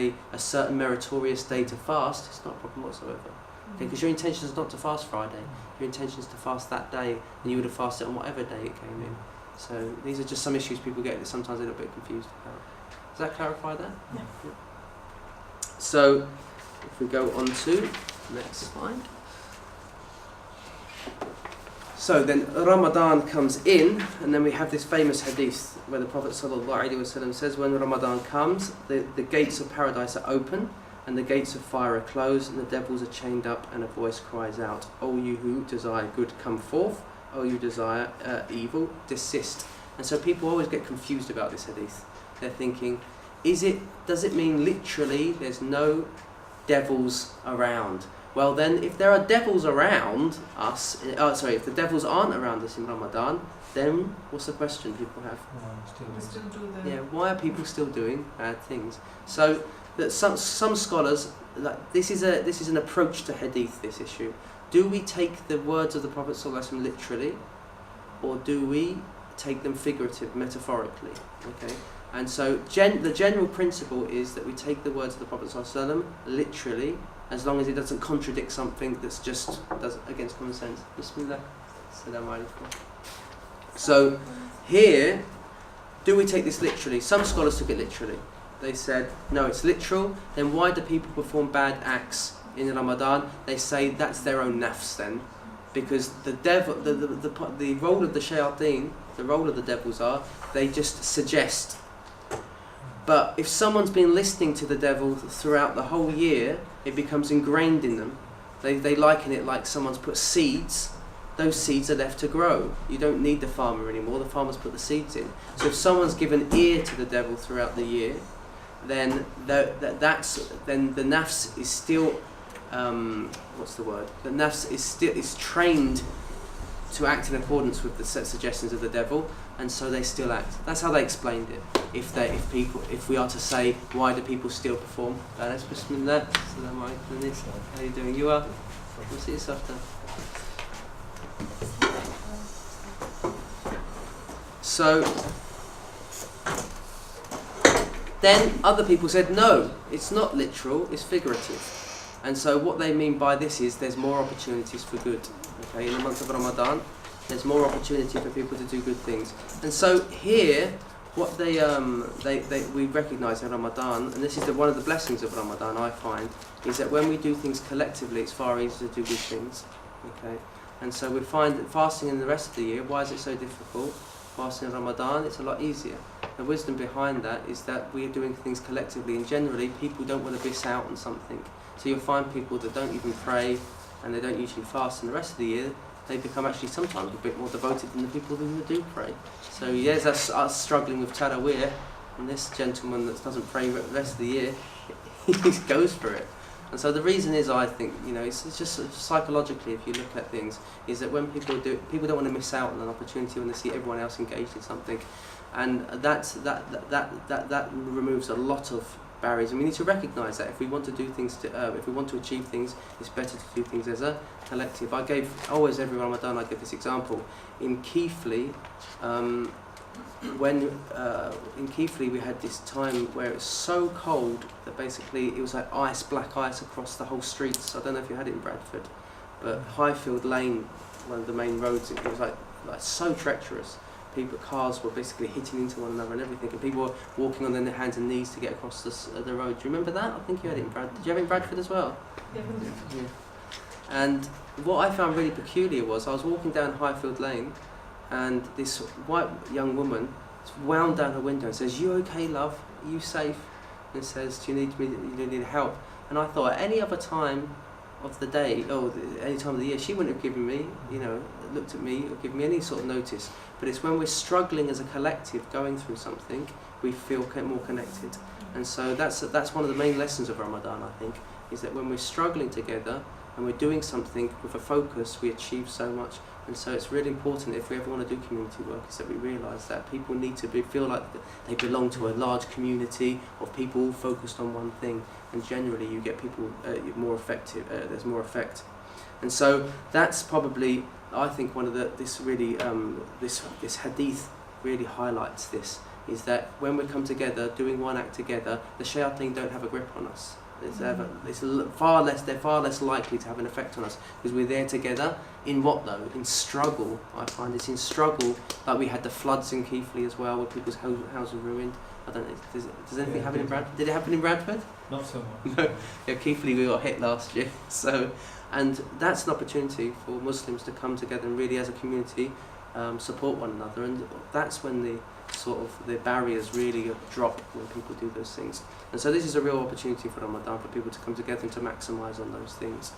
a certain meritorious day to fast, it's not a problem whatsoever. Because your intention is not to fast Friday, your intention is to fast that day, and you would have fasted on whatever day it came in. So these are just some issues people get that sometimes they're a little bit confused about. Does that clarify that? Yeah. So if we go on to next slide. So then Ramadan comes in, and then we have this famous hadith where the Prophet ﷺ says, when Ramadan comes, the gates of paradise are open, and the gates of fire are closed, and the devils are chained up, and a voice cries out, O you who desire good, come forth. O you desire evil, desist. And so people always get confused about this hadith. They're thinking, does it mean literally there's no devils around? Well then, if there are devils around us, if the devils aren't around us in Ramadan, then what's the question people have? Why are people still doing bad things? So that some scholars, this is an approach to hadith, this issue. Do we take the words of the Prophet ﷺ literally, or do we take them figurative, metaphorically? Okay, and so the general principle is that we take the words of the Prophet ﷺ literally, as long as it doesn't contradict something that's just against common sense. Bismillah. Assalamu alaikum. So here, do we take this literally? Some scholars took it literally. They said, no, it's literal. Then why do people perform bad acts in Ramadan? They say that's their own nafs then, because the devil, the role of the shayateen, the role of the devils are, they just suggest. But if someone's been listening to the devil throughout the whole year, it becomes ingrained in them. They liken it like someone's put seeds. Those seeds are left to grow. You don't need the farmer anymore. The farmer's put the seeds in. So if someone's given ear to the devil throughout the year, then the nafs is still the nafs is trained to act in accordance with the set suggestions of the devil, and so they still act. That's how they explained it. If we are to say, why do people still perform? Let's Bismillah. Assalamu alaikum. How are you doing? You are? We'll see yourself down. So then other people said, no, it's not literal, it's figurative. And so what they mean by this is there's more opportunities for good. Okay, in the month of Ramadan, there's more opportunity for people to do good things. And so here, what we recognise in Ramadan, and this is one of the blessings of Ramadan, I find, is that when we do things collectively, it's far easier to do good things. Okay, and so we find that fasting in the rest of the year, why is it so difficult? Fasting in Ramadan, it's a lot easier. The wisdom behind that is that we are doing things collectively, and generally people don't want to miss out on something. So you'll find people that don't even pray and they don't usually fast in the rest of the year, they become actually sometimes a bit more devoted than the people who do pray. So yes, that's us struggling with Taraweeh, and this gentleman that doesn't pray the rest of the year, he goes for it. And so the reason is, I think, it's just psychologically, if you look at things, is that when people don't want to miss out on an opportunity when they see everyone else engaged in something, and that removes a lot of barriers. And we need to recognise that if we want to do things, if we want to achieve things, it's better to do things as a collective. Every Ramadan I give this example. In Keighley, in Keighley we had this time where it was so cold that basically it was like black ice across the whole streets. I don't know if you had it in Bradford, but Highfield Lane, one of the main roads, it was like so treacherous. Cars were basically hitting into one another and everything, and people were walking on their hands and knees to get across the road. Do you remember that? I think you had it in Bradford. Did you have it in Bradford as well? Yeah. And what I found really peculiar was I was walking down Highfield Lane, and this white young woman wound down her window and says, "You okay, love? Are you safe?" And says, "Do you need help?" And I thought, at any other time of the day, or any time of the year, she wouldn't have given me, looked at me or given me any sort of notice. But it's when we're struggling as a collective, going through something, we feel more connected. And so that's one of the main lessons of Ramadan, I think, is that when we're struggling together and we're doing something with a focus, we achieve so much. And so it's really important, if we ever want to do community work, is that we realise that people need to feel like they belong to a large community of people all focused on one thing. And generally you get people more effective, there's more effect. And so that's probably, I think, one of this hadith really highlights this, is that when we come together, doing one act together, the shayateen don't have a grip on us. They're far less likely to have an effect on us because we're there together. In what though? In struggle. I find it's in struggle. Like we had the floods in Keighley as well, where people's houses were ruined. I don't know. Does anything happen in Bradford? Did it happen in Bradford? Not so much. No. Yeah, Keighley we got hit last year. So, and that's an opportunity for Muslims to come together and really, as a community, support one another. And that's when the barriers really drop when people do those things. And so this is a real opportunity for Ramadan for people to come together and to maximise on those things.